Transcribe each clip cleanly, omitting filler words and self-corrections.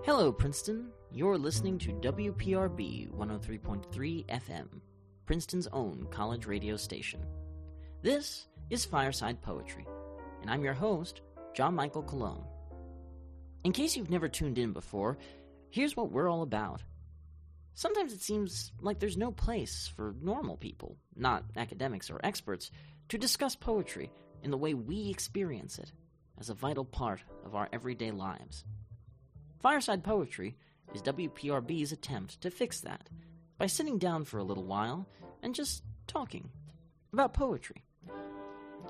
Hello, Princeton. You're listening to WPRB 103.3 FM, Princeton's own college radio station. This is Fireside Poetry, and I'm your host, John Michael Colon. In case you've never tuned in before, here's what we're all about. Sometimes it seems like there's no place for normal people, not academics or experts, to discuss poetry in the way we experience it as a vital part of our everyday lives. Fireside Poetry is WPRB's attempt to fix that by sitting down for a little while and just talking about poetry.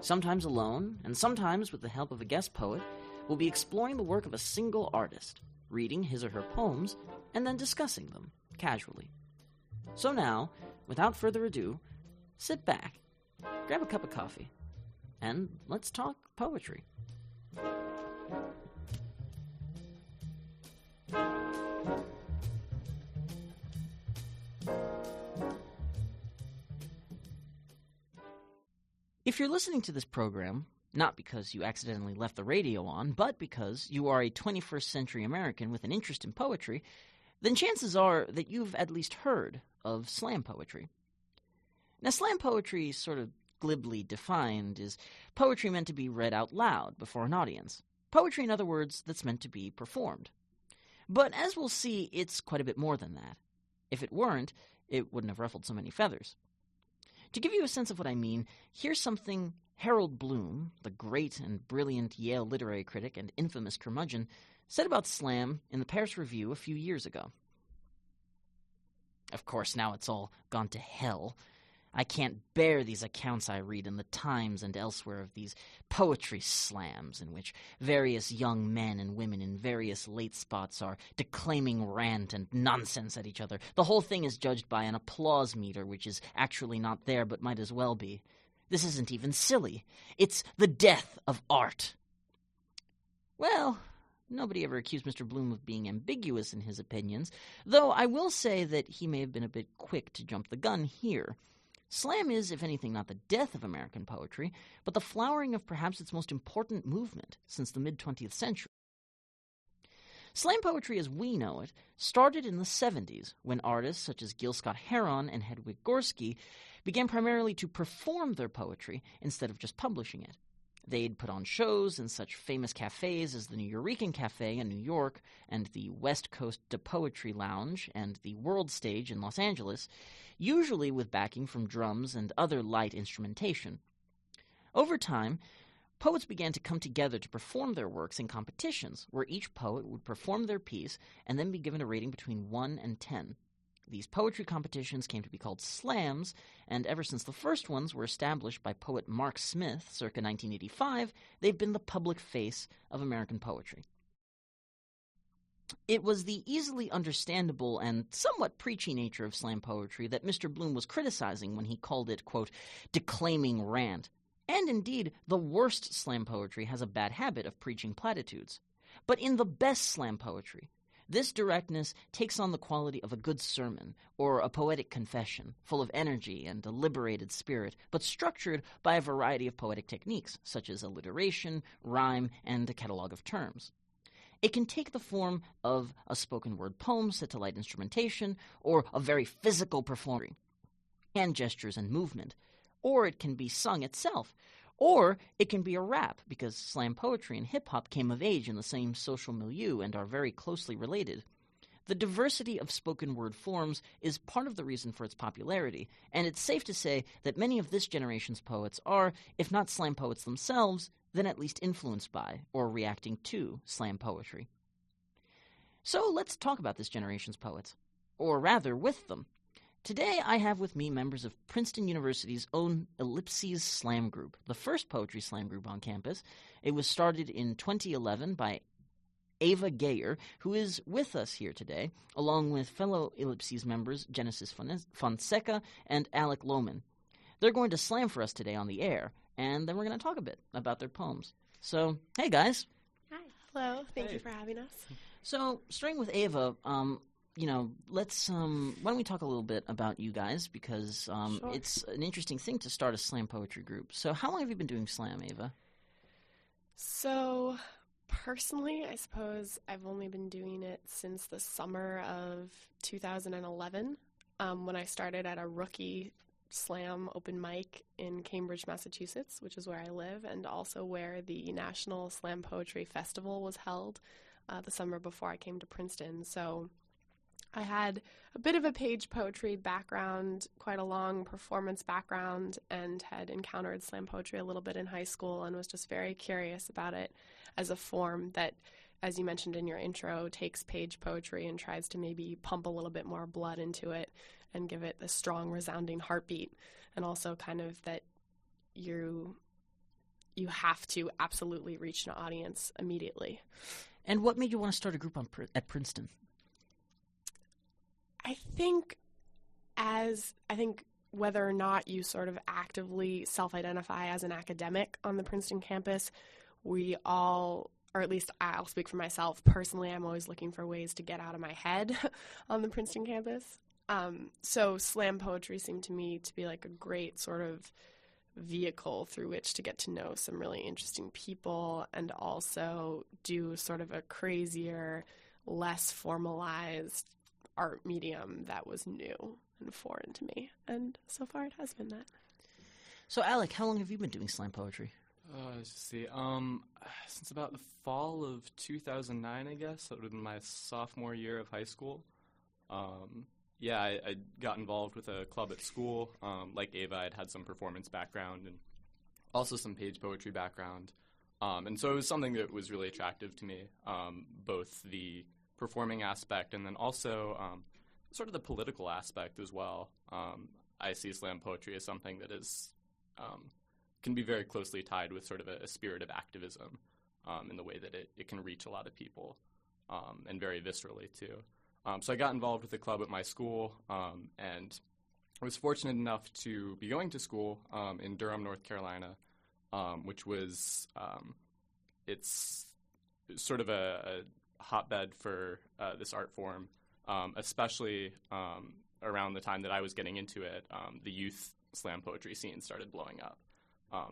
Sometimes alone, and sometimes with the help of a guest poet, we'll be exploring the work of a single artist, reading his or her poems, and then discussing them casually. So now, without further ado, sit back, grab a cup of coffee, and let's talk poetry. If you're listening to this program, not because you accidentally left the radio on, but because you are a 21st century American with an interest in poetry, then chances are that you've at least heard of slam poetry. Now, slam poetry, sort of glibly defined, is poetry meant to be read out loud before an audience. Poetry, in other words, that's meant to be performed. But as we'll see, it's quite a bit more than that. If it weren't, it wouldn't have ruffled so many feathers. To give you a sense of what I mean, here's something Harold Bloom, the great and brilliant Yale literary critic and infamous curmudgeon, said about slam in the Paris Review a few years ago. Of course, now it's all gone to hell. I can't bear these accounts I read in the Times and elsewhere of these poetry slams in which various young men and women in various late spots are declaiming rant and nonsense at each other. The whole thing is judged by an applause meter, which is actually not there but might as well be. This isn't even silly. It's the death of art. Well, nobody ever accused Mr. Bloom of being ambiguous in his opinions, though I will say that he may have been a bit quick to jump the gun here. Slam is, if anything, not the death of American poetry, but the flowering of perhaps its most important movement since the mid-20th century. Slam poetry as we know it started in the 70s, when artists such as Gil Scott-Heron and Hedwig Gorski began primarily to perform their poetry instead of just publishing it. They'd put on shows in such famous cafes as the New Eurekan Cafe in New York and the West Coast de Poetry Lounge and the World Stage in Los Angeles, usually with backing from drums and other light instrumentation. Over time, poets began to come together to perform their works in competitions, where each poet would perform their piece and then be given a rating between 1 and 10. These poetry competitions came to be called slams, and ever since the first ones were established by poet Mark Smith circa 1985, they've been the public face of American poetry. It was the easily understandable and somewhat preachy nature of slam poetry that Mr. Bloom was criticizing when he called it, quote, declaiming rant. And indeed, the worst slam poetry has a bad habit of preaching platitudes. But in the best slam poetry, this directness takes on the quality of a good sermon or a poetic confession, full of energy and a liberated spirit, but structured by a variety of poetic techniques, such as alliteration, rhyme, and a catalog of terms. It can take the form of a spoken word poem set to light instrumentation, or a very physical performance, hand gestures and movement, or it can be sung itself, or it can be a rap, because slam poetry and hip-hop came of age in the same social milieu and are very closely related. The diversity of spoken word forms is part of the reason for its popularity, and it's safe to say that many of this generation's poets are, if not slam poets themselves, then at least influenced by or reacting to slam poetry. So let's talk about this generation's poets, or rather with them. Today I have with me members of Princeton University's own Ellipses Slam Group, the first poetry slam group on campus. It was started in 2011 by Ava Gayer, who is with us here today, along with fellow Ellipses members Genesis Fonseca and Alec Lohman. They're going to slam for us today on the air, and then we're going to talk a bit about their poems. So, hey guys. Hi. Hello. Thank you for having us. So, starting with Ava, let's, why don't we talk a little bit about you guys, because Sure. It's an interesting thing to start a slam poetry group. So how long have you been doing slam, Ava? So Personally, I suppose I've only been doing it since the summer of 2011, when I started at a rookie slam open mic in Cambridge, Massachusetts, which is where I live, and also where the National Slam Poetry Festival was held the summer before I came to Princeton. So I had a bit of a page poetry background, quite a long performance background, and had encountered slam poetry a little bit in high school and was just very curious about it as a form that, as you mentioned in your intro, takes page poetry and tries to maybe pump a little bit more blood into it and give it a strong, resounding heartbeat, and also kind of that you have to absolutely reach an audience immediately. And what made you want to start a group at Princeton? I think whether or not you sort of actively self-identify as an academic on the Princeton campus, we all, or at least I'll speak for myself, personally, I'm always looking for ways to get out of my head on the Princeton campus. So slam poetry seemed to me to be like a great sort of vehicle through which to get to know some really interesting people and also do sort of a crazier, less formalized art medium that was new and foreign to me. And so far it has been that. So Alec, how long have you been doing slam poetry? Let's see. Since about the fall of 2009, I guess. That would have been my sophomore year of high school. I got involved with a club at school. Like Ava, I'd had some performance background and also some page poetry background. And so it was something that was really attractive to me, both the performing aspect and then also sort of the political aspect as well. I see slam poetry as something that is can be very closely tied with sort of a spirit of activism in the way that it can reach a lot of people and very viscerally too. So I got involved with the club at my school, and I was fortunate enough to be going to school in Durham, North Carolina, which was it's sort of a hotbed for this art form, especially around the time that I was getting into it. The youth slam poetry scene started blowing up.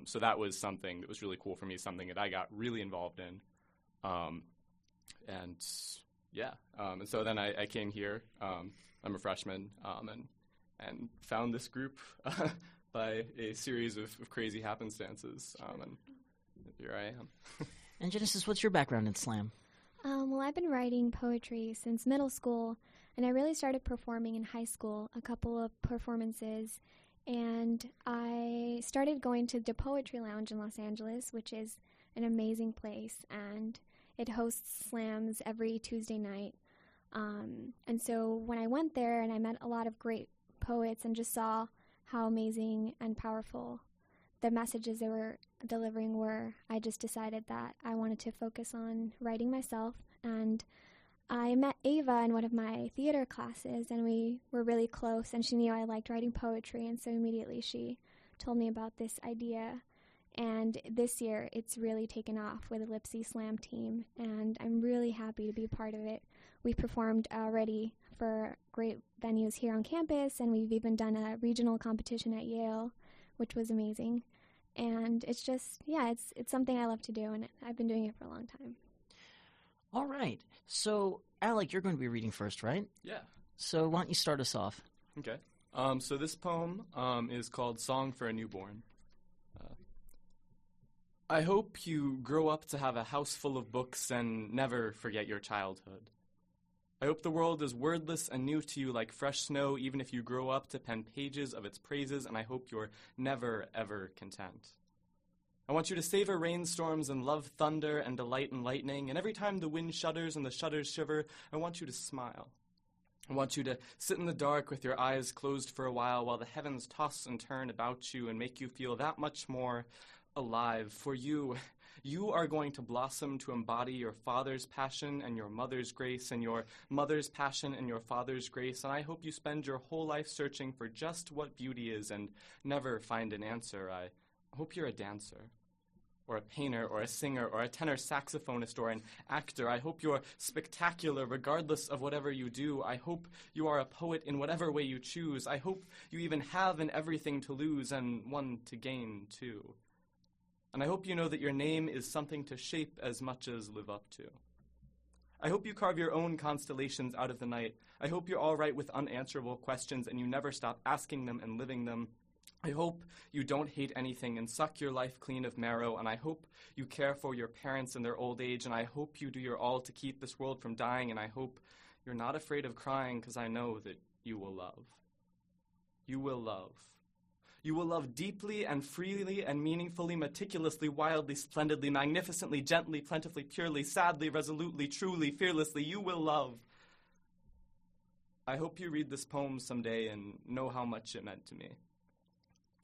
So that was something that was really cool for me, something that I got really involved in. And so then I came here. I'm a freshman and found this group by a series of crazy happenstances. And here I am. And Genesis, what's your background in slam? Well, I've been writing poetry since middle school, and I really started performing in high school, a couple of performances, and I started going to the Poetry Lounge in Los Angeles, which is an amazing place, and it hosts slams every Tuesday night. And so when I went there and I met a lot of great poets and just saw how amazing and powerful the messages they were delivering were, I just decided that I wanted to focus on writing myself. And I met Ava in one of my theater classes, and we were really close, and she knew I liked writing poetry, and so immediately she told me about this idea. And this year, it's really taken off with the Lipsy Slam team, and I'm really happy to be a part of it. We performed already for great venues here on campus, and we've even done a regional competition at Yale, which was amazing. And it's just, it's something I love to do, and I've been doing it for a long time. All right. So, Alec, you're going to be reading first, right? Yeah. So why don't you start us off? Okay. So this poem is called Song for a Newborn. I hope you grow up to have a house full of books and never forget your childhood. I hope the world is wordless and new to you like fresh snow, even if you grow up to pen pages of its praises, and I hope you're never, ever content. I want you to savor rainstorms and love thunder and delight in lightning, and every time the wind shudders and the shutters shiver, I want you to smile. I want you to sit in the dark with your eyes closed for a while the heavens toss and turn about you and make you feel that much more alive. For you are going to blossom to embody your father's passion and your mother's grace and your mother's passion and your father's grace, and I hope you spend your whole life searching for just what beauty is and never find an answer. I hope you're a dancer, or a painter, or a singer, or a tenor saxophonist, or an actor. I hope you're spectacular regardless of whatever you do. I hope you are a poet in whatever way you choose. I hope you even have an everything to lose and one to gain, too. And I hope you know that your name is something to shape as much as live up to. I hope you carve your own constellations out of the night. I hope you're all right with unanswerable questions and you never stop asking them and living them. I hope you don't hate anything and suck your life clean of marrow, and I hope you care for your parents in their old age, and I hope you do your all to keep this world from dying, and I hope you're not afraid of crying, because I know that you will love. You will love. You will love deeply and freely and meaningfully, meticulously, wildly, splendidly, magnificently, gently, plentifully, purely, sadly, resolutely, truly, fearlessly. You will love. I hope you read this poem someday and know how much it meant to me.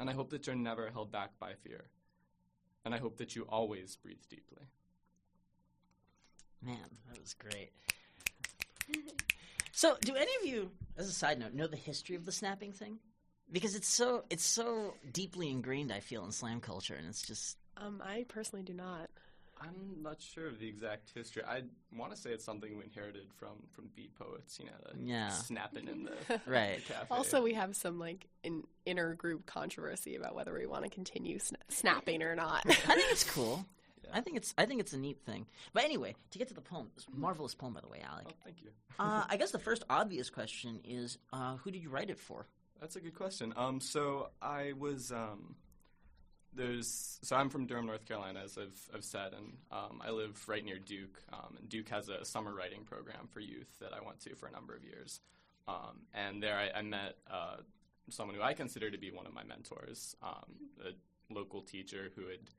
And I hope that you're never held back by fear. And I hope that you always breathe deeply. Man, that was great. So, do any of you, as a side note, know the history of the snapping thing? Because it's so deeply ingrained, I feel, in slam culture, and it's just... I personally do not. I'm not sure of the exact history. I want to say it's something we inherited from beat poets, snapping in the, right. the cafe. Also, we have some inner group controversy about whether we want to continue snapping or not. I think it's cool. Yeah. I think it's a neat thing. But anyway, to get to the poem, it's a marvelous poem, by the way, Alec. Oh, thank you. I guess the first obvious question is, who did you write it for? That's a good question. So I was So I'm from Durham, North Carolina, as I've said, and I live right near Duke. And Duke has a summer writing program for youth that I went to for a number of years. And there I met someone who I consider to be one of my mentors, a local teacher who had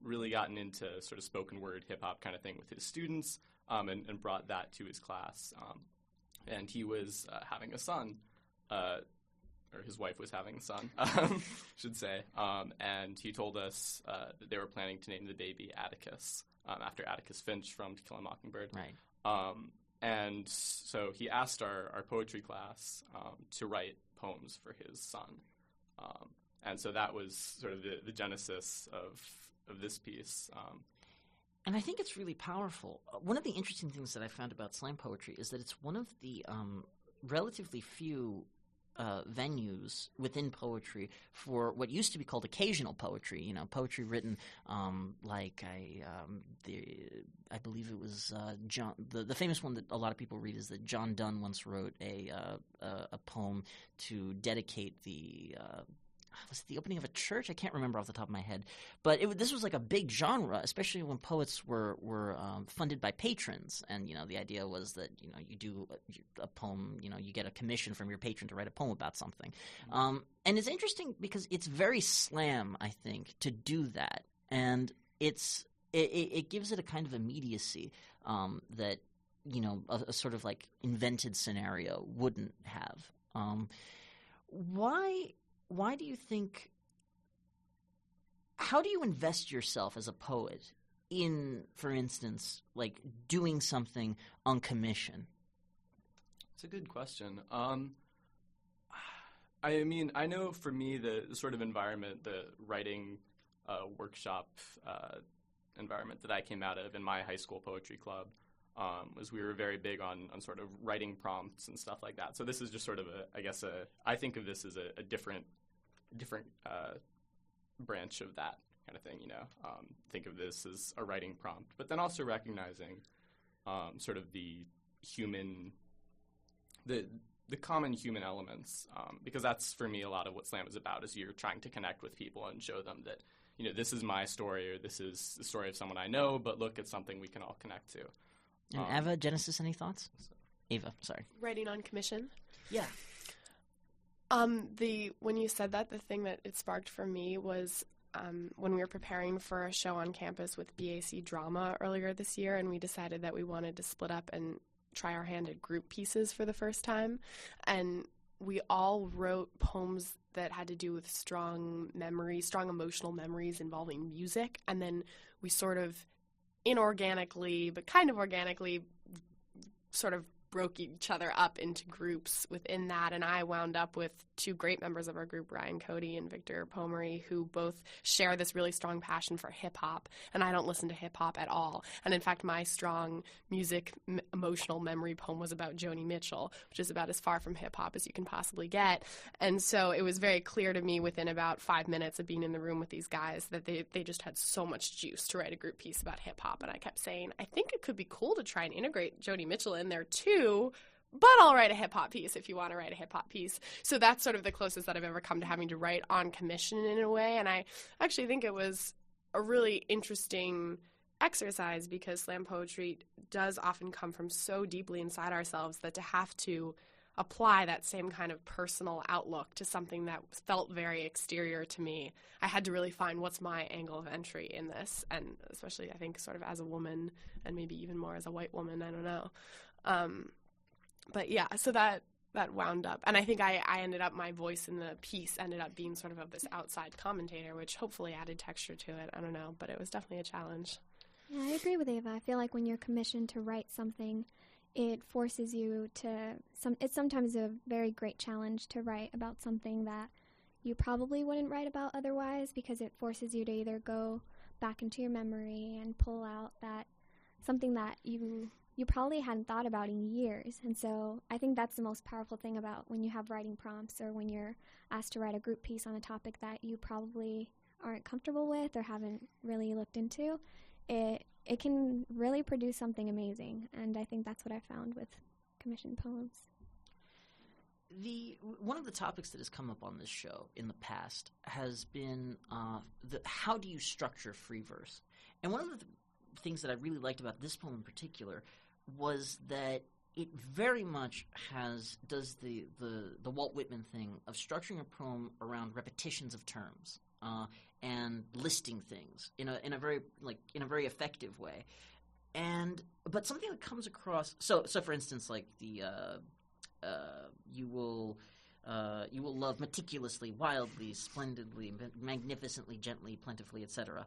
really gotten into sort of spoken word hip-hop kind of thing with his students and brought that to his class. And he was having a son. Or his wife was having a son, should say. And he told us that they were planning to name the baby Atticus, after Atticus Finch from To Kill a Mockingbird. Right. And so he asked our poetry class to write poems for his son. And so that was sort of the genesis of this piece. And I think it's really powerful. One of the interesting things that I found about slam poetry is that it's one of the relatively few venues within poetry for what used to be called occasional poetry. Poetry written I believe it was John. The famous one that a lot of people read is that John Donne once wrote a poem to dedicate was it the opening of a church? I can't remember off the top of my head. But this was like a big genre, especially when poets were funded by patrons. And, the idea was that, you do a poem, you get a commission from your patron to write a poem about something. And it's interesting because it's very slam, I think, to do that. And it gives it a kind of immediacy that, a sort of like invented scenario wouldn't have. Why do you think – how do you invest yourself as a poet in, for instance, like doing something on commission? It's a good question. I mean, I know for me the sort of environment, the writing workshop environment that I came out of in my high school poetry club was we were very big on sort of writing prompts and stuff like that. So this is just sort of I think of this as a different branch of that kind of thing, think of this as a writing prompt, but then also recognizing sort of the common human elements, because that's for me a lot of what slam is about, is you're trying to connect with people and show them that, this is my story, or this is the story of someone I know, but look, it's something we can all connect to. And Ava, Genesis, any thoughts? Ava, sorry. Writing on commission? Yeah. When you said that, the thing that it sparked for me was when we were preparing for a show on campus with BAC Drama earlier this year, and we decided that we wanted to split up and try our hand at group pieces for the first time. And we all wrote poems that had to do with strong emotional memories involving music. And then we sort of inorganically, but kind of organically, sort of broke each other up into groups within that, and I wound up with two great members of our group, Ryan Cody and Victor Pomery, who both share this really strong passion for hip-hop, and I don't listen to hip-hop at all. And in fact, my strong music emotional memory poem was about Joni Mitchell, which is about as far from hip-hop as you can possibly get. And so it was very clear to me within about 5 minutes of being in the room with these guys that they just had so much juice to write a group piece about hip-hop. And I kept saying, I think it could be cool to try and integrate Joni Mitchell in there too, but I'll write a hip-hop piece if you want to write a hip-hop piece. So that's sort of the closest that I've ever come to having to write on commission in a way. And I actually think it was a really interesting exercise because slam poetry does often come from so deeply inside ourselves that to have to apply that same kind of personal outlook to something that felt very exterior to me, I had to really find what's my angle of entry in this, and especially I think sort of as a woman and maybe even more as a white woman, I don't know. But yeah, so that wound up, and I think I ended up, my voice in the piece ended up being sort of this outside commentator, which hopefully added texture to it, I don't know, but it was definitely a challenge. Yeah, I agree with Ava. I feel like when you're commissioned to write something, it forces you to, it's sometimes a very great challenge to write about something that you probably wouldn't write about otherwise, because it forces you to either go back into your memory and pull out that something that you probably hadn't thought about in years. And so I think that's the most powerful thing about when you have writing prompts or when you're asked to write a group piece on a topic that you probably aren't comfortable with or haven't really looked into. It can really produce something amazing, and I think that's what I found with commissioned poems. One of the topics that has come up on this show in the past has been how do you structure free verse? And one of the things that I really liked about this poem in particular was that it very much does the Walt Whitman thing of structuring a poem around repetitions of terms. And listing things in a very effective way, but something that comes across. So for instance, like the you will love meticulously, wildly, splendidly, magnificently, gently, plentifully, etc.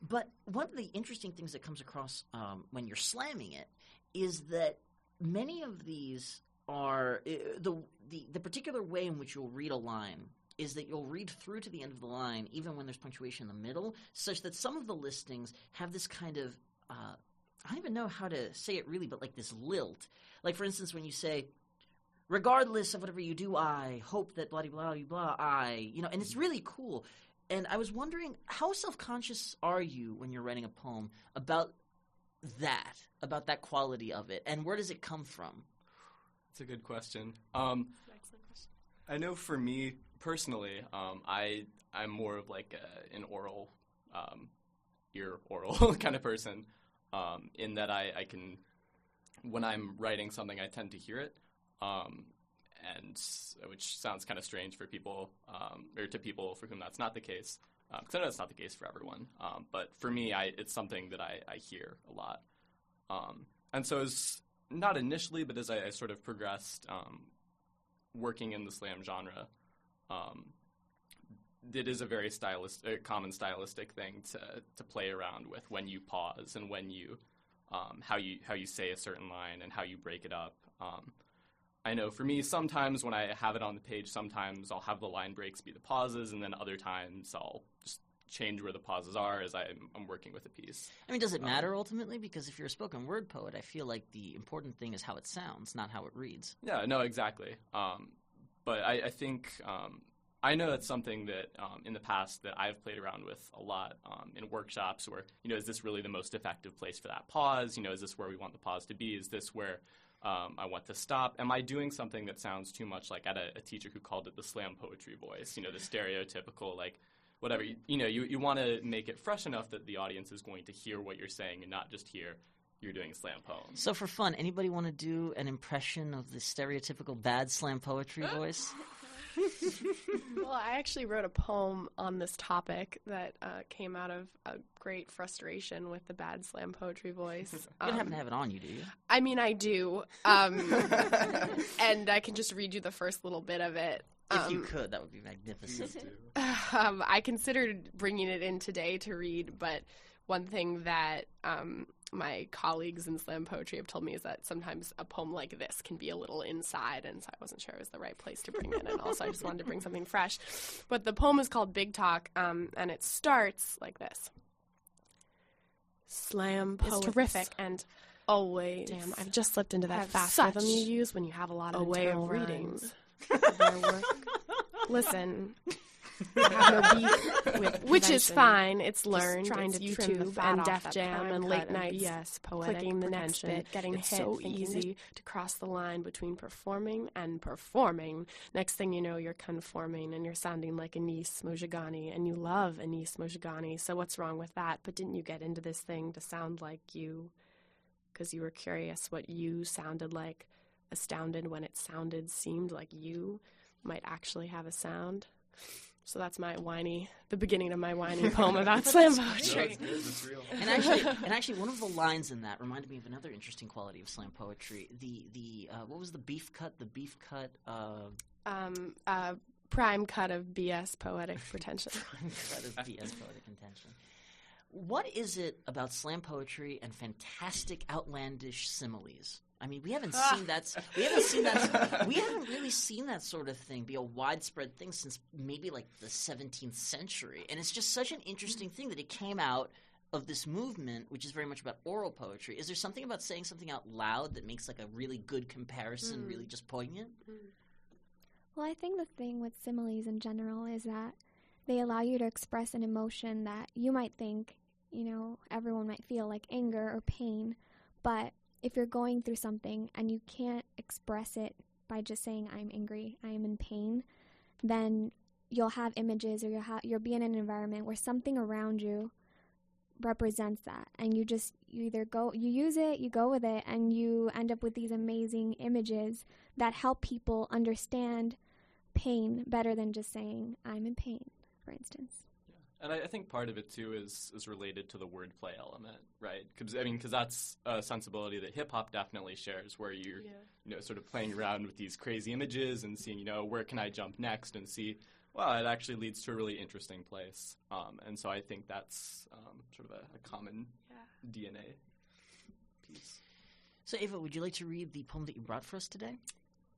But one of the interesting things that comes across when you're slamming it is that many of these are the particular way in which you'll read a line is that you'll read through to the end of the line, even when there's punctuation in the middle, such that some of the listings have this kind of, I don't even know how to say it really, but like this lilt. Like, for instance, when you say, regardless of whatever you do, I hope that blah-de-blah-de-blah, and it's really cool. And I was wondering, how self-conscious are you when you're writing a poem about that quality of it, and where does it come from? That's a good question. Excellent question. I know for me, personally, I'm more of like an oral, oral kind of person, in that I can, when I'm writing something, I tend to hear it, and which sounds kind of strange for people, or to people for whom that's not the case, because I know that's not the case for everyone, but for me, it's something that I hear a lot, and so as, not initially, but as I sort of progressed, working in the slam genre, it is a very common stylistic thing to play around with when you pause and when you how you say a certain line and how you break it up. I know for me, sometimes when I have it on the page, sometimes I'll have the line breaks be the pauses, and then other times I'll just change where the pauses are as I'm working with a piece. I mean, does it matter ultimately? Because if you're a spoken word poet, I feel like the important thing is how it sounds, not how it reads. Yeah, no, exactly. But I think I know that's something that in the past that I've played around with a lot in workshops where, is this really the most effective place for that pause? Is this where we want the pause to be? Is this where I want to stop? Am I doing something that sounds too much like I had a teacher who called it the slam poetry voice, the stereotypical, like, whatever. You want to make it fresh enough that the audience is going to hear what you're saying and not just hear you're doing a slam poem. So for fun, anybody want to do an impression of the stereotypical bad slam poetry voice? Well, I actually wrote a poem on this topic that came out of a great frustration with the bad slam poetry voice. You don't happen to have it on you, do you? I mean, I do. And I can just read you the first little bit of it. If you could, that would be magnificent. I considered bringing it in today to read, but one thing that my colleagues in slam poetry have told me is that sometimes a poem like this can be a little inside, and so I wasn't sure it was the right place to bring it, and also I just wanted to bring something fresh. But the poem is called Big Talk, and it starts like this. Slam poets. It's terrific, and always. Damn, I've just slipped into that fast rhythm you use when you have a lot of a way of reading. Their work. Listen, I have no beef with which is fine. It's learned. Trying to YouTube and Def Jam and late nights, BS, clicking the next bit, getting it's hit. So easy to cross the line between performing and performing. Next thing you know, you're conforming and you're sounding like Anis Mojgani, and you love Anis Mojgani. So what's wrong with that? But didn't you get into this thing to sound like you? Because you were curious what you sounded like, astounded when it seemed like you might actually have a sound. So that's the beginning of my whiny poem about slam poetry. No, it's real. And actually, one of the lines in that reminded me of another interesting quality of slam poetry. The what was the beef cut? The beef cut. Prime cut of BS poetic pretension. Prime cut of BS poetic intention. What is it about slam poetry and fantastic, outlandish similes? I mean, we haven't really seen that sort of thing be a widespread thing since maybe like the 17th century. And it's just such an interesting thing that it came out of this movement, which is very much about oral poetry. Is there something about saying something out loud that makes like a really good comparison really just poignant? Well, I think the thing with similes in general is that they allow you to express an emotion that you might think, everyone might feel, like anger or pain. But if you're going through something and you can't express it by just saying, I'm angry, I am in pain, then you'll have images or you'll be in an environment where something around you represents that. And you use it, you go with it, and you end up with these amazing images that help people understand pain better than just saying, I'm in pain, for instance. And I think part of it, too, is related to the wordplay element, right? Because that's a sensibility that hip-hop definitely shares, where you're sort of playing around with these crazy images and seeing, where can I jump next and see, well, it actually leads to a really interesting place. And so I think that's sort of a common DNA piece. So, Ava, would you like to read the poem that you brought for us today?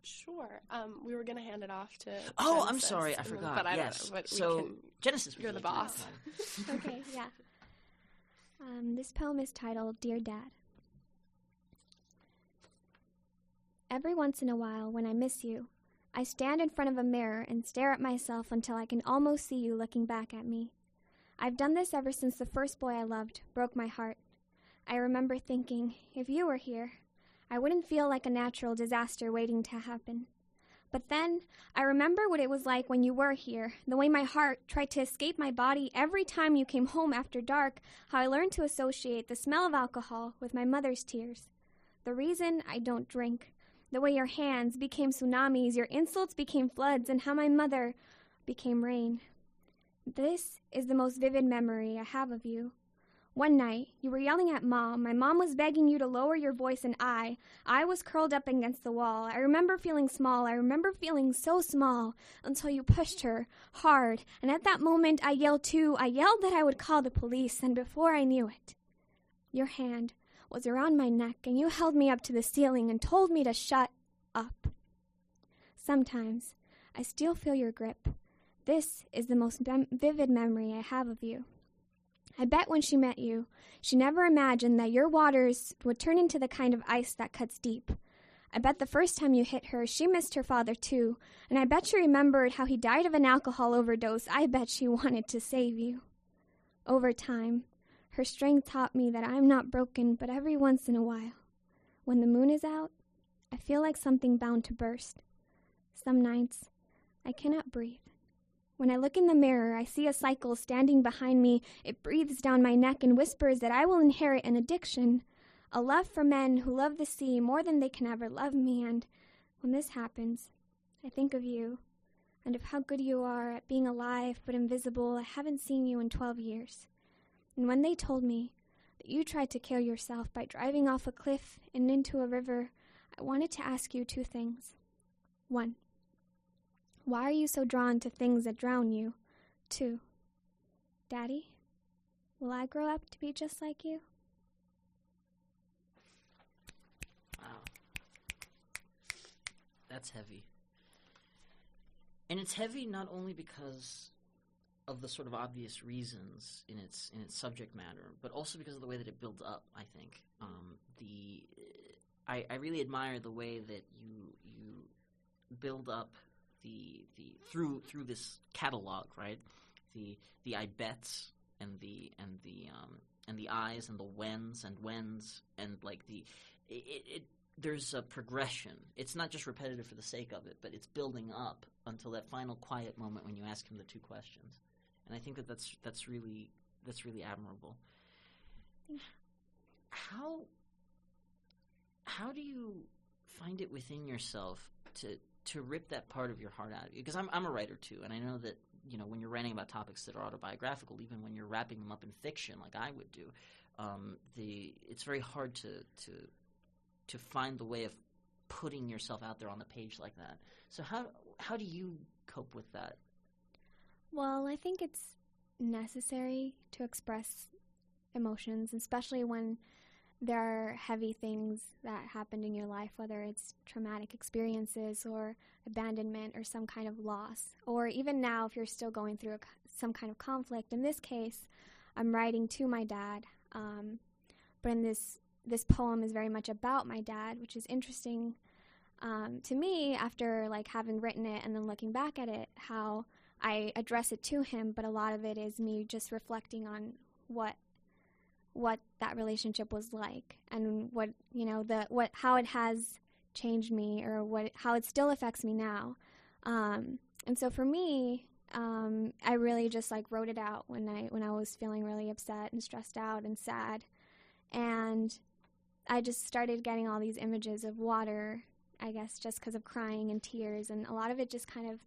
Sure. We were going to hand it off to Genesis. I'm sorry. I forgot. But yes. So, Genesis, you're the boss. Okay, yeah. This poem is titled, Dear Dad. Every once in a while, when I miss you, I stand in front of a mirror and stare at myself until I can almost see you looking back at me. I've done this ever since the first boy I loved broke my heart. I remember thinking, if you were here, I wouldn't feel like a natural disaster waiting to happen. But then, I remember what it was like when you were here, the way my heart tried to escape my body every time you came home after dark, how I learned to associate the smell of alcohol with my mother's tears. The reason I don't drink, the way your hands became tsunamis, your insults became floods, and how my mother became rain. This is the most vivid memory I have of you. One night, you were yelling at Mom. My mom was begging you to lower your voice, and I was curled up against the wall. I remember feeling small. I remember feeling so small until you pushed her hard. And at that moment, I yelled too. I yelled that I would call the police, and before I knew it, your hand was around my neck, and you held me up to the ceiling and told me to shut up. Sometimes, I still feel your grip. This is the most vivid memory I have of you. I bet when she met you, she never imagined that your waters would turn into the kind of ice that cuts deep. I bet the first time you hit her, she missed her father too, and I bet she remembered how he died of an alcohol overdose. I bet she wanted to save you. Over time, her strength taught me that I'm not broken, but every once in a while, when the moon is out, I feel like something bound to burst. Some nights, I cannot breathe. When I look in the mirror, I see a cycle standing behind me. It breathes down my neck and whispers that I will inherit an addiction, a love for men who love the sea more than they can ever love me. And when this happens, I think of you and of how good you are at being alive but invisible. I haven't seen you in 12 years. And when they told me that you tried to kill yourself by driving off a cliff and into a river, I wanted to ask you two things. 1. Why are you so drawn to things that drown you? 2. Daddy, will I grow up to be just like you? That's heavy. And it's heavy not only because of the sort of obvious reasons in its subject matter, but also because of the way that it builds up, I think. I really admire the way that you build up the through this catalog, right? The I bets and the I's and the whens and like there's a progression. It's not just repetitive for the sake of it, but it's building up until that final quiet moment when you ask him the two questions. And I think that's really admirable. How do you find it within yourself to rip that part of your heart out of you? Because I'm a writer too, and I know that when you're writing about topics that are autobiographical, even when you're wrapping them up in fiction, like I would do, it's very hard to find the way of putting yourself out there on the page like that. So how do you cope with that? Well, I think it's necessary to express emotions, especially when there are heavy things that happened in your life, whether it's traumatic experiences or abandonment or some kind of loss, or even now if you're still going through some kind of conflict. In this case, I'm writing to my dad, but in this poem is very much about my dad, which is interesting to me after having written it and then looking back at it, how I address it to him, but a lot of it is me just reflecting on what that relationship was like and how it has changed me or how it still affects me now. And so for me, I really just wrote it out when I was feeling really upset and stressed out and sad. And I just started getting all these images of water, I guess just because of crying and tears, and a lot of it just kind of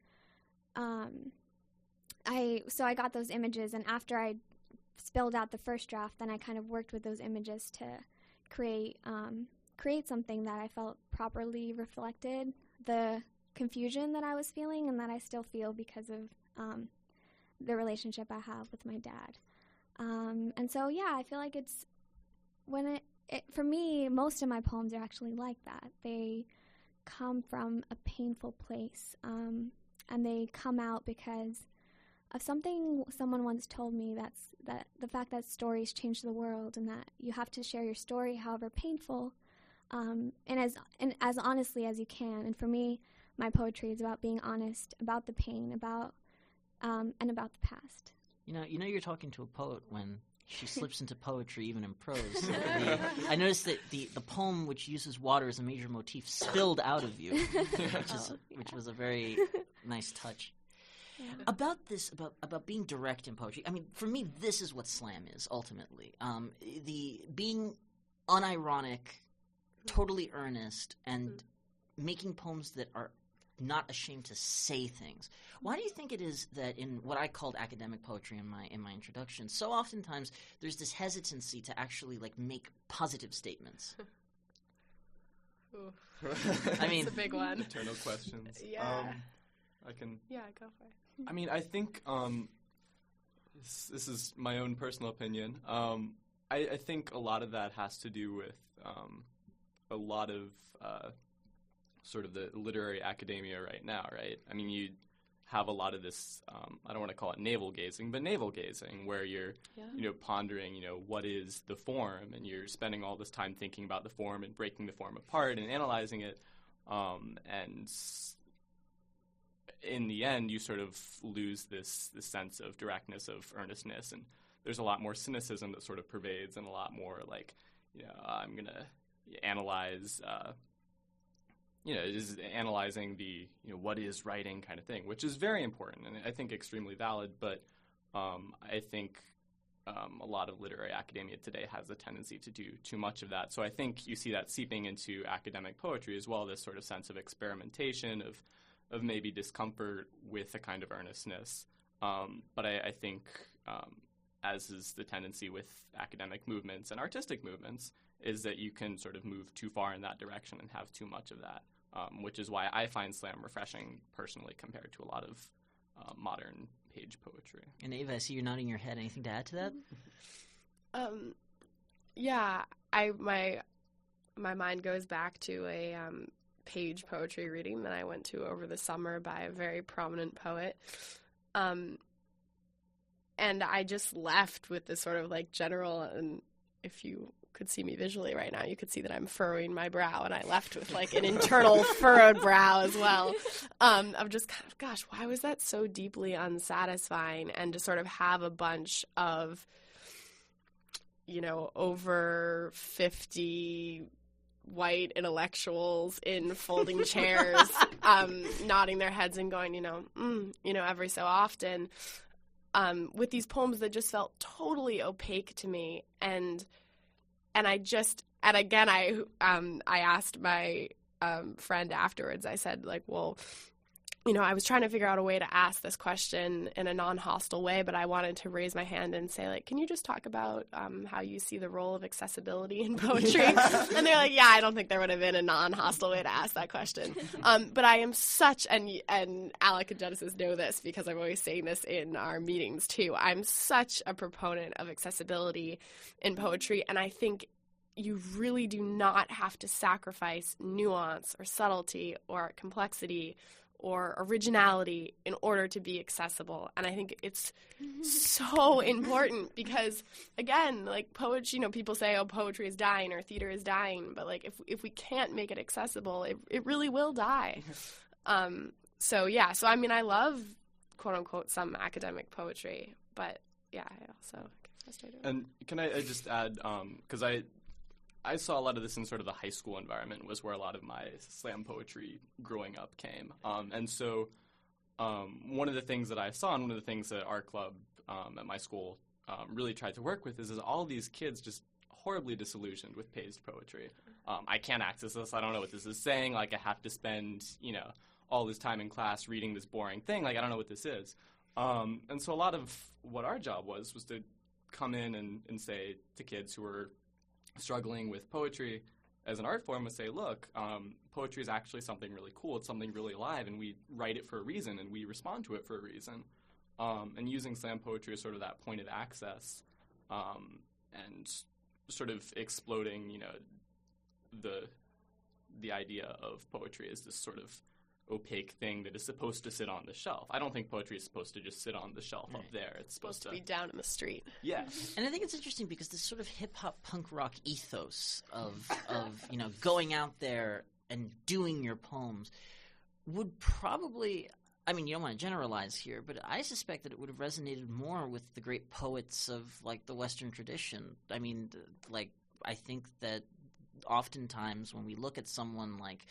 I got those images, and after I spilled out the first draft, then I kind of worked with those images to create something that I felt properly reflected the confusion that I was feeling and that I still feel because of the relationship I have with my dad. And so, yeah, I feel like it's for me, most of my poems are actually like that. They come from a painful place, and they come out because of something someone once told me, that the fact that stories change the world and that you have to share your story, however painful, and as honestly as you can. And for me, my poetry is about being honest about the pain, and about the past. You're talking to a poet when she slips into poetry even in prose. I noticed that the poem which uses water as a major motif spilled out of you, which was a very nice touch. Yeah. About being direct in poetry, I mean, for me, this is what slam is, ultimately. The being unironic, totally earnest, and making poems that are not ashamed to say things. Why do you think it is that in what I called academic poetry in my introduction, so oftentimes there's this hesitancy to actually make positive statements? I mean, it's a big one. Eternal questions. Yeah. I can. Yeah, go for it. I mean, I think this is my own personal opinion. I think a lot of that has to do with a lot of sort of the literary academia right now, right? I mean, you have a lot of this, I don't want to call it navel gazing, but navel gazing, where you're, pondering, what is the form, and you're spending all this time thinking about the form and breaking the form apart and analyzing it, and in the end, you sort of lose this sense of directness, of earnestness, and there's a lot more cynicism that sort of pervades, and a lot more I'm going to analyze, is analyzing the, what is writing kind of thing, which is very important and I think extremely valid, but I think a lot of literary academia today has a tendency to do too much of that. So I think you see that seeping into academic poetry as well, this sort of sense of experimentation, of maybe discomfort with a kind of earnestness. But I think, as is the tendency with academic movements and artistic movements, is that you can sort of move too far in that direction and have too much of that, which is why I find slam refreshing personally compared to a lot of modern page poetry. And Ava, I see you're nodding your head. Anything to add to that? Yeah, my mind goes back to a page poetry reading that I went to over the summer by a very prominent poet. And I just left with this sort of like general, and if you could see me visually right now, you could see that I'm furrowing my brow, and I left with like an internal furrowed brow as well. Of just kind of, gosh, why was that so deeply unsatisfying? And to sort of have a bunch of, over 50 white intellectuals in folding chairs, nodding their heads and going, every so often, with these poems that just felt totally opaque to me. And again, I asked my friend afterwards, I said, like, well, I was trying to figure out a way to ask this question in a non-hostile way, but I wanted to raise my hand and say, like, can you just talk about how you see the role of accessibility in poetry? And they're like, yeah, I don't think there would have been a non-hostile way to ask that question. But I am such, and Alec and Genesis know this because I'm always saying this in our meetings too, I'm such a proponent of accessibility in poetry, and I think you really do not have to sacrifice nuance or subtlety or complexity or originality in order to be accessible. And I think it's so important because, again, like poetry, people say, oh, poetry is dying or theater is dying, but like if we can't make it accessible, it really will die. So I mean, I love, quote unquote, some academic poetry, but yeah, I also get frustrated. And can I just add, because I saw a lot of this in sort of the high school environment was where a lot of my slam poetry growing up came. And so one of the things that I saw and one of the things that our club at my school really tried to work with is all these kids just horribly disillusioned with paged poetry. I can't access this. I don't know what this is saying. Like, I have to spend, all this time in class reading this boring thing. Like, I don't know what this is. And so a lot of what our job was to come in and say to kids who were struggling with poetry as an art form, would say, look, poetry is actually something really cool. It's something really alive, and we write it for a reason, and we respond to it for a reason. And using slam poetry as sort of that point of access and sort of exploding, the idea of poetry as this sort of opaque thing that is supposed to sit on the shelf. I don't think poetry is supposed to just sit on the shelf up there. It's supposed to be down in the street. Yeah. And I think it's interesting because this sort of hip-hop punk rock ethos of going out there and doing your poems would probably, I mean, you don't want to generalize here, but I suspect that it would have resonated more with the great poets of, like, the Western tradition. I mean, like, I think that oftentimes when we look at someone like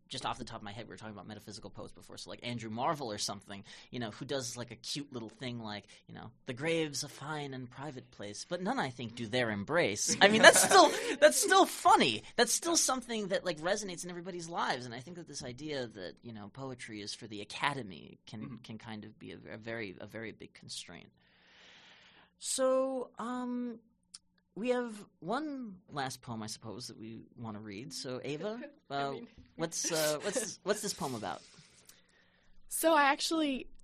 just off the top of my head, we were talking about metaphysical poets before, so like Andrew Marvell or something, who does like a cute little thing like, the grave's a fine and private place, but none, I think, do their embrace. I mean, that's still funny. That's still something that like resonates in everybody's lives, and I think that this idea that, poetry is for the academy can kind of be a very big constraint. So, we have one last poem, I suppose, that we want to read. So, Ava, what's this poem about? So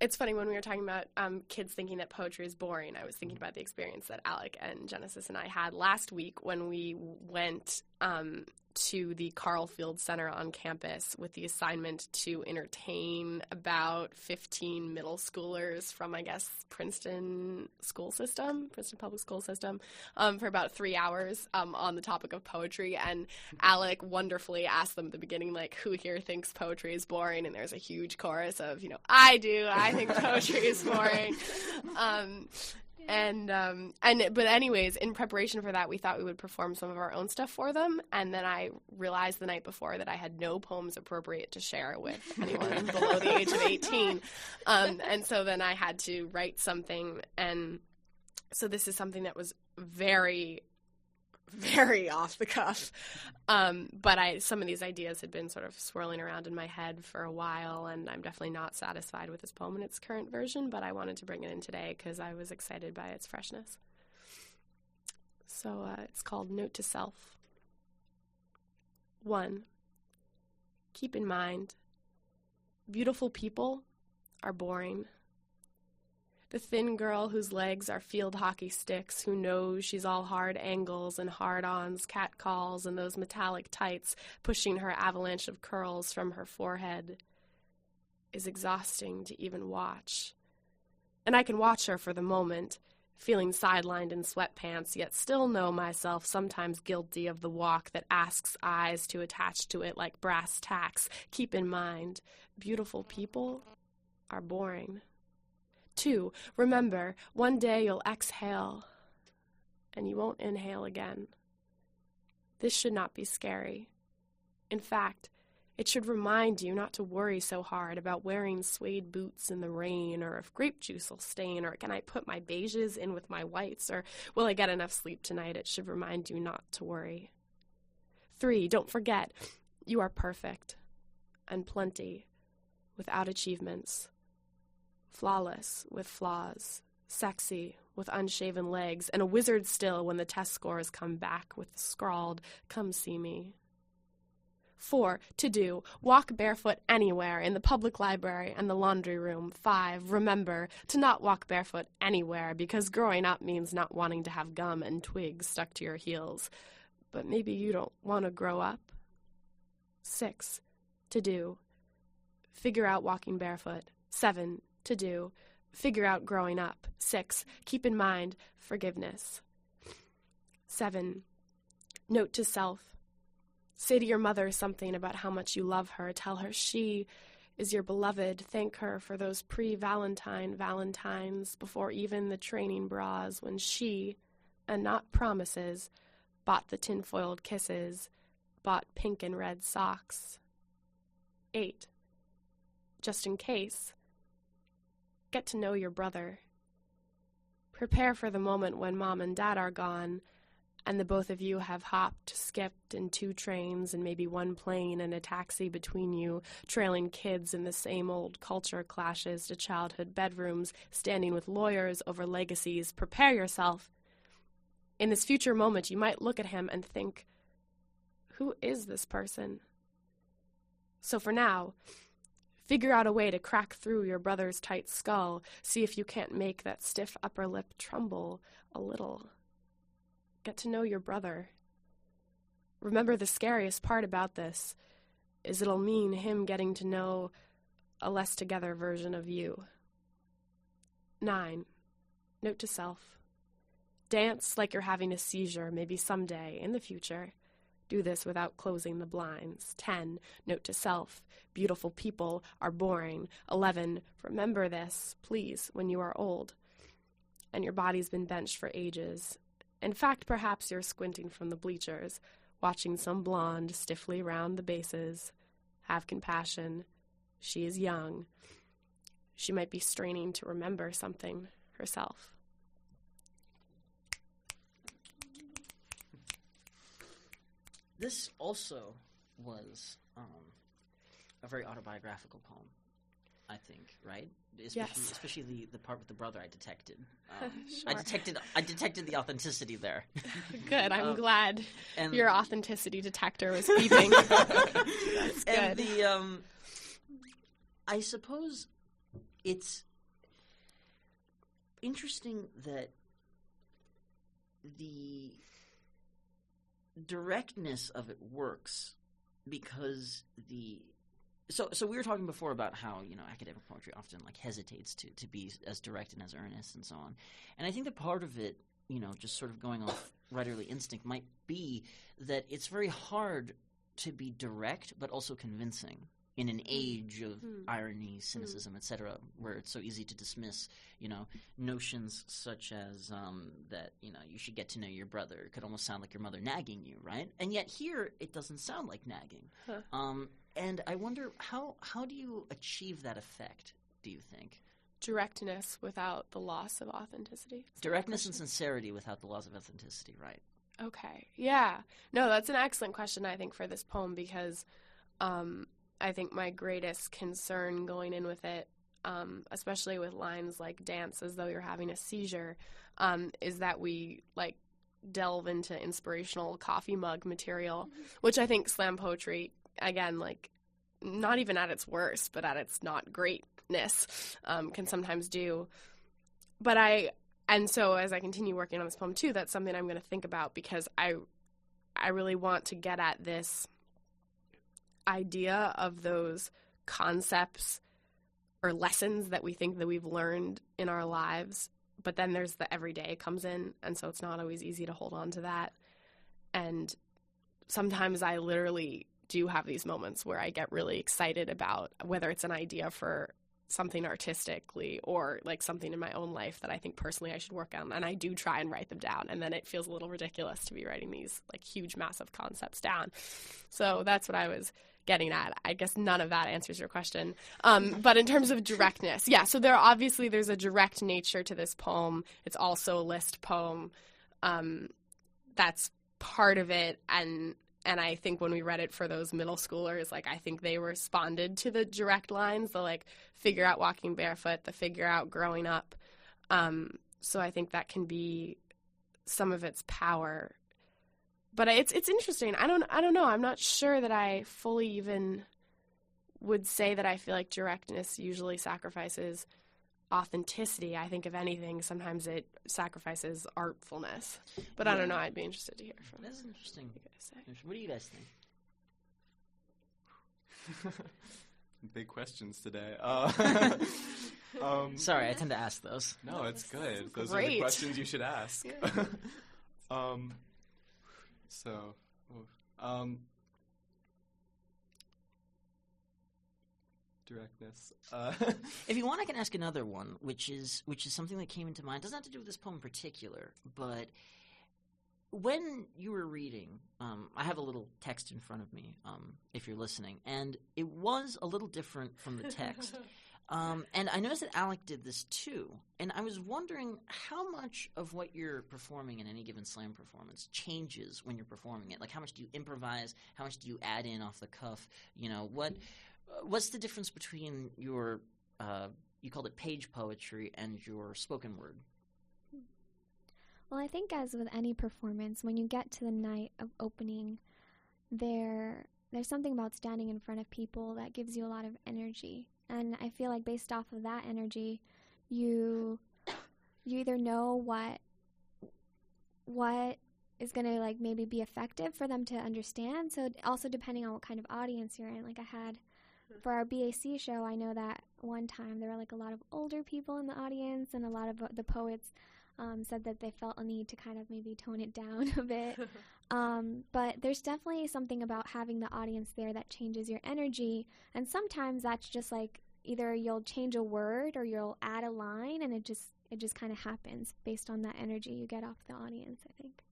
it's funny, when we were talking about kids thinking that poetry is boring, I was thinking about the experience that Alec and Genesis and I had last week when we went to the Carl Field Center on campus with the assignment to entertain about 15 middle schoolers from, I guess, Princeton public school system, for about 3 hours on the topic of poetry. And Alec wonderfully asked them at the beginning, like, who here thinks poetry is boring? And there's a huge chorus of, I do. I think poetry is boring. But anyways, in preparation for that, we thought we would perform some of our own stuff for them. And then I realized the night before that I had no poems appropriate to share with anyone below the age of 18. And so then I had to write something. And so this is something that was very, very off the cuff. But some of these ideas had been sort of swirling around in my head for a while, and I'm definitely not satisfied with this poem in its current version, but I wanted to bring it in today because I was excited by its freshness. So it's called Note to Self. 1. Keep in mind, beautiful people are boring. The thin girl whose legs are field hockey sticks, who knows she's all hard angles and hard-ons, catcalls, and those metallic tights pushing her avalanche of curls from her forehead, is exhausting to even watch. And I can watch her for the moment, feeling sidelined in sweatpants, yet still know myself sometimes guilty of the walk that asks eyes to attach to it like brass tacks. Keep in mind, beautiful people are boring. 2, remember, one day you'll exhale, and you won't inhale again. This should not be scary. In fact, it should remind you not to worry so hard about wearing suede boots in the rain, or if grape juice will stain, or can I put my beiges in with my whites, or will I get enough sleep tonight? It should remind you not to worry. 3, don't forget, you are perfect, and plenty, without achievements. Flawless with flaws, sexy with unshaven legs, and a wizard still when the test scores come back with the scrawled, "Come see me." 4, to do, walk barefoot anywhere in the public library and the laundry room. 5, remember to not walk barefoot anywhere because growing up means not wanting to have gum and twigs stuck to your heels. But maybe you don't want to grow up. 6, to do, figure out walking barefoot. 7, to do, figure out growing up. 6, keep in mind forgiveness. 7, note to self. Say to your mother something about how much you love her. Tell her she is your beloved. Thank her for those pre-Valentine Valentines before even the training bras when she, and not promises, bought the tinfoiled kisses, bought pink and red socks. 8, just in case, get to know your brother. Prepare for the moment when Mom and Dad are gone, and the both of you have hopped, skipped in 2 trains and maybe 1 plane and a taxi between you, trailing kids in the same old culture clashes to childhood bedrooms, standing with lawyers over legacies. Prepare yourself. In this future moment, you might look at him and think, who is this person? So for now, figure out a way to crack through your brother's tight skull. See if you can't make that stiff upper lip tremble a little. Get to know your brother. Remember, the scariest part about this is it'll mean him getting to know a less together version of you. 9, note to self. Dance like you're having a seizure, maybe someday in the future. Do this without closing the blinds. 10, note to self. Beautiful people are boring. 11, remember this, please, when you are old and your body's been benched for ages. In fact, perhaps you're squinting from the bleachers, watching some blonde stiffly round the bases. Have compassion. She is young. She might be straining to remember something herself. This also was a very autobiographical poem, I think, right? Especially the part with the brother. I detected. Sure. I detected the authenticity there. Good. I'm glad and your authenticity detector was beeping. That's good. And I suppose it's interesting that the directness of it works because So we were talking before about how, academic poetry often hesitates to be as direct and as earnest and so on. And I think that part of it, just sort of going off writerly instinct might be that it's very hard to be direct but also convincing in an age of irony, cynicism, etc., where it's so easy to dismiss, notions such as that, you should get to know your brother. It could almost sound like your mother nagging you, right? And yet here it doesn't sound like nagging. Huh. And I wonder, how do you achieve that effect, do you think? Directness without the loss of authenticity? Directness and sincerity without the loss of authenticity, right. Okay. Yeah. No, that's an excellent question, I think, for this poem because I think my greatest concern going in with it, especially with lines like dance as though you're having a seizure, is that we, delve into inspirational coffee mug material, which I think slam poetry, again, not even at its worst, but at its not greatness, can sometimes do. and so as I continue working on this poem too, that's something I'm going to think about, because I really want to get at this idea of those concepts or lessons that we think that we've learned in our lives, but then there's the everyday comes in, and so it's not always easy to hold on to that. And sometimes I literally do have these moments where I get really excited about whether it's an idea for something artistically or like something in my own life that I think personally I should work on, and I do try and write them down, and then it feels a little ridiculous to be writing these like huge massive concepts down. So that's what I was getting at. I guess none of that answers your question, but in terms of directness, yeah, so there's a direct nature to this poem. It's also a list poem. That's part of it, and I think when we read it for those middle schoolers, like, I think they responded to the direct lines, the, like, figure out walking barefoot, the figure out growing up. So I think that can be some of its power. But it's interesting. I don't know. I'm not sure that I fully even would say that I feel like directness usually sacrifices authenticity. I think if anything, sometimes it sacrifices artfulness. But yeah. I don't know. I'd be interested to hear from That's interesting. you guys say. What do you guys think? Big questions today. Sorry, I tend to ask those. No, it's good. Those are great. the questions you should ask. Yeah. Directness. If you want, I can ask another one, which is something that came into mind. It doesn't have to do with this poem in particular, but when you were reading, I have a little text in front of me, if you're listening, and it was a little different from the text. And I noticed that Alec did this too, and I was wondering how much of what you're performing in any given slam performance changes when you're performing it. Like, how much do you improvise? How much do you add in off the cuff? You know, what's the difference between your, you called it page poetry, and your spoken word? Well, I think as with any performance, when you get to the night of opening, there's something about standing in front of people that gives you a lot of energy. And I feel like based off of that energy, you either know what is going to, like, maybe be effective for them to understand. So also depending on what kind of audience you're in. Like, I had, for our BAC show, I know that one time there were, like, a lot of older people in the audience, and a lot of the poets said that they felt a need to kind of maybe tone it down a bit. But there's definitely something about having the audience there that changes your energy. And sometimes that's just like either you'll change a word or you'll add a line, and it just kind of happens based on that energy you get off the audience, I think.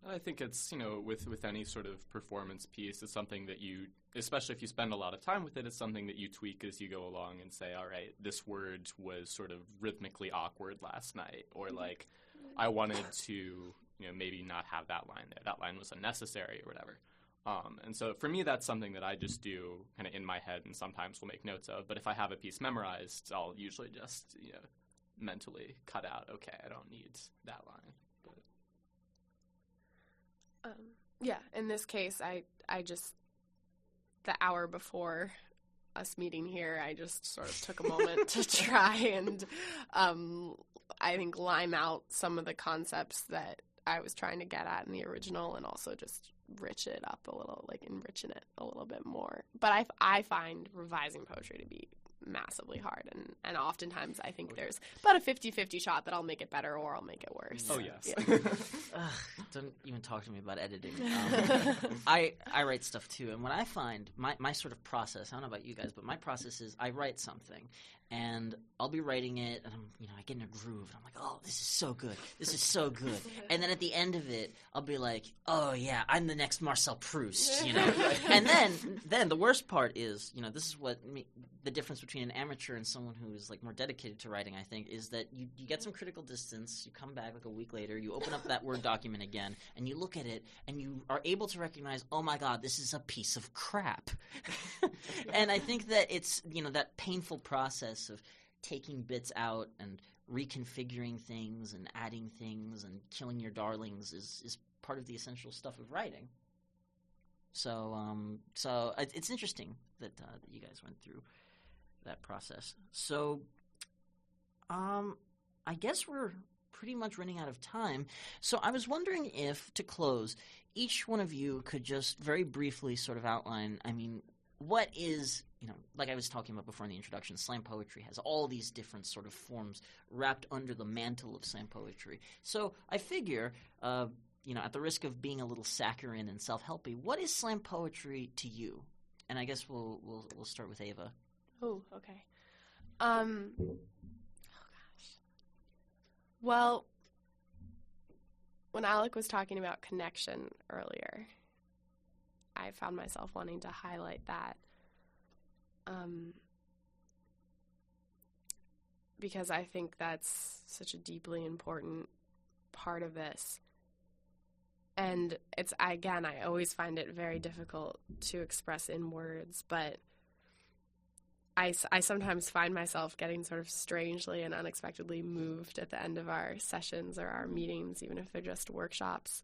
I think it's, with any sort of performance piece, it's something that you, especially if you spend a lot of time with it, it's something that you tweak as you go along and say, all right, this word was sort of rhythmically awkward last night, or like, I wanted to, maybe not have that line there. That line was unnecessary or whatever. And so for me, that's something that I just do kind of in my head, and sometimes will make notes of. But if I have a piece memorized, I'll usually just, mentally cut out, okay, I don't need that line. Yeah, in this case, I just, the hour before us meeting here, I just sort of took a moment to try and, I think, line out some of the concepts that I was trying to get at in the original, and also just enrich it up a little, like enriching it a little bit more. But I find revising poetry to be massively hard, and oftentimes I think there's about a 50-50 shot that I'll make it better or I'll make it worse. Oh, yes. Yeah. Don't even talk to me about editing. I write stuff too, and what I find, my sort of process, I don't know about you guys, but my process is I write something, and I'll be writing it, and I get in a groove, and I'm like, oh, this is so good. This is so good. And then at the end of it, I'll be like, oh, yeah, I'm the next Marcel Proust, And then the worst part is, this is what the difference between an amateur and someone who is, like, more dedicated to writing, I think, is that you get some critical distance, you come back, like, a week later, you open up that Word document again, and you look at it, and you are able to recognize, oh, my God, this is a piece of crap. And I think that it's, that painful process of taking bits out and reconfiguring things and adding things and killing your darlings is part of the essential stuff of writing. So it's interesting that you guys went through that process. So I guess we're pretty much running out of time. So I was wondering if, to close, each one of you could just very briefly sort of outline, what is, like I was talking about before in the introduction, slam poetry has all these different sort of forms wrapped under the mantle of slam poetry. So I figure, at the risk of being a little saccharine and self-helpy, what is slam poetry to you? And I guess we'll start with Ava. Oh, okay. Oh gosh. Well, when Alec was talking about connection earlier, I found myself wanting to highlight that. Because I think that's such a deeply important part of this. And I always find it very difficult to express in words, but I sometimes find myself getting sort of strangely and unexpectedly moved at the end of our sessions or our meetings, even if they're just workshops,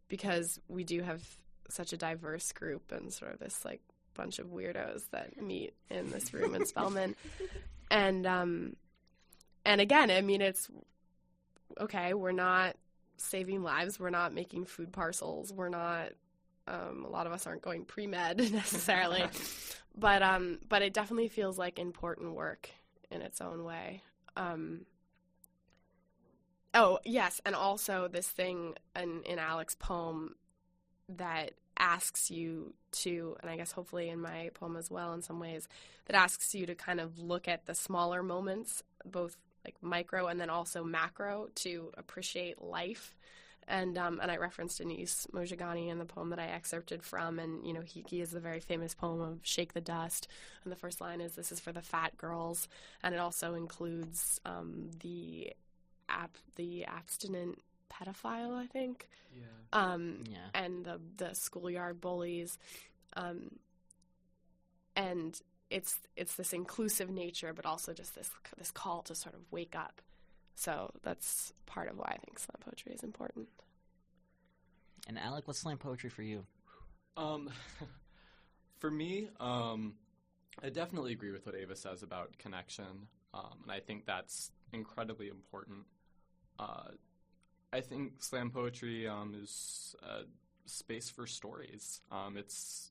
because we do have such a diverse group and sort of this like bunch of weirdos that meet in this room in Spelman. And again, it's okay, we're not saving lives, we're not making food parcels, we're not a lot of us aren't going pre-med necessarily, but it definitely feels like important work in its own way. Oh yes, and also this thing in Alec's poem that asks you to, and I guess hopefully in my poem as well in some ways, that asks you to kind of look at the smaller moments, both like micro and then also macro, to appreciate life. And I referenced Anis Mojagani in the poem that I excerpted from, and he has the very famous poem of "Shake the Dust," and the first line is, "This is for the fat girls," and it also includes the abstinent pedophile, I think, and the schoolyard bullies, and it's this inclusive nature, but also just this call to sort of wake up. So that's part of why I think slam poetry is important. And Alec, what's slam poetry for you? For me, I definitely agree with what Ava says about connection, and I think that's incredibly important. I think slam poetry is a space for stories. It's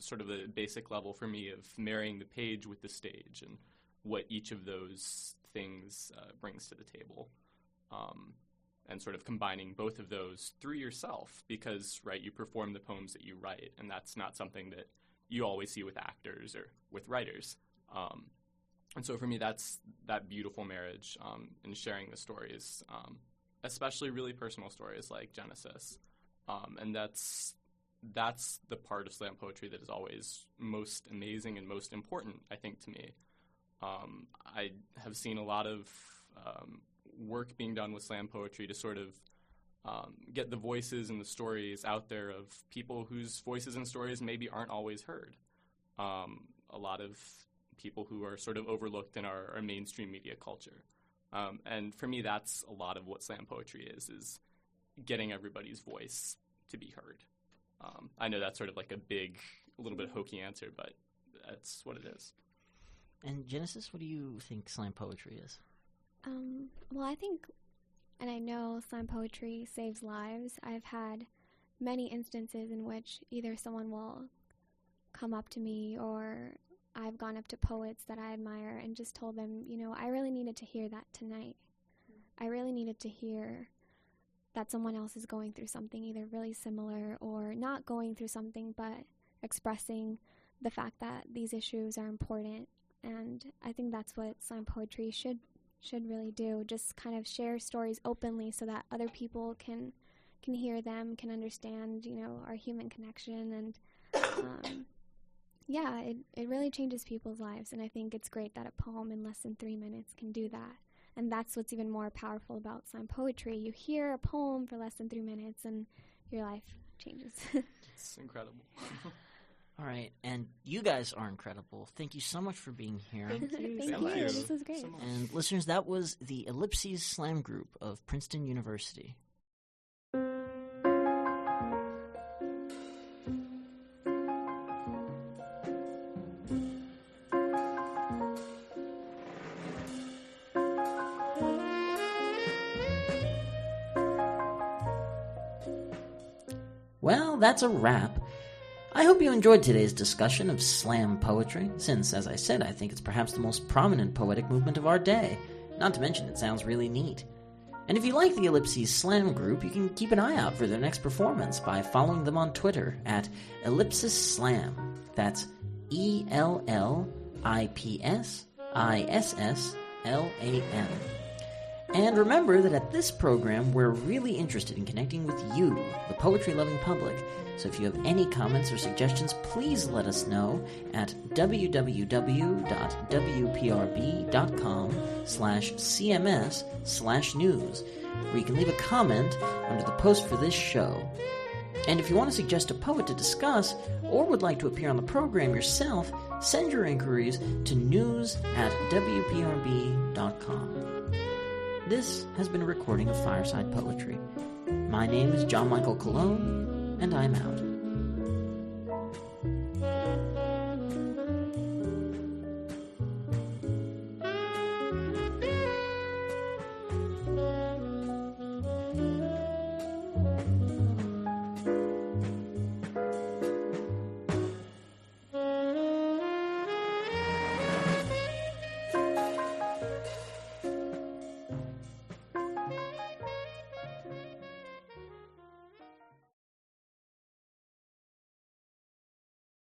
sort of a basic level for me of marrying the page with the stage and what each of those things brings to the table, and sort of combining both of those through yourself, because you perform the poems that you write, and that's not something that you always see with actors or with writers, and so for me that's that beautiful marriage in sharing the stories, especially really personal stories like Genesis, and that's the part of slam poetry that is always most amazing and most important, I think, to me. I have seen a lot of work being done with slam poetry to sort of get the voices and the stories out there of people whose voices and stories maybe aren't always heard. A lot of people who are sort of overlooked in our mainstream media culture. And for me, that's a lot of what slam poetry is getting everybody's voice to be heard. I know that's sort of like a little bit hokey answer, but that's what it is. And Genesis, what do you think slam poetry is? Well, I think, and I know slam poetry saves lives. I've had many instances in which either someone will come up to me or I've gone up to poets that I admire and just told them, I really needed to hear that tonight. I really needed to hear that someone else is going through something either really similar or not going through something, but expressing the fact that these issues are important. And I think that's what slam poetry should really do, just kind of share stories openly so that other people can hear them, can understand, our human connection. And it really changes people's lives. And I think it's great that a poem in less than 3 minutes can do that. And that's what's even more powerful about slam poetry. You hear a poem for less than 3 minutes and your life changes. It's incredible. All right, and you guys are incredible. Thank you so much for being here. Thank you. Thank you. This was great. So much. And listeners, that was the Ellipses Slam Group of Princeton University. Well, that's a wrap. I hope you enjoyed today's discussion of slam poetry, since, as I said, I think it's perhaps the most prominent poetic movement of our day. Not to mention, it sounds really neat. And if you like the Ellipses Slam group, you can keep an eye out for their next performance by following them on Twitter at Ellipsis Slam. That's ELLIPSISSLAM. And remember that at this program, we're really interested in connecting with you, the poetry-loving public. So if you have any comments or suggestions, please let us know at www.wprb.com/cms/news, where you can leave a comment under the post for this show. And if you want to suggest a poet to discuss, or would like to appear on the program yourself, send your inquiries to news@wprb.com. This has been a recording of Fireside Poetry. My name is John Michael Colon, and I'm out.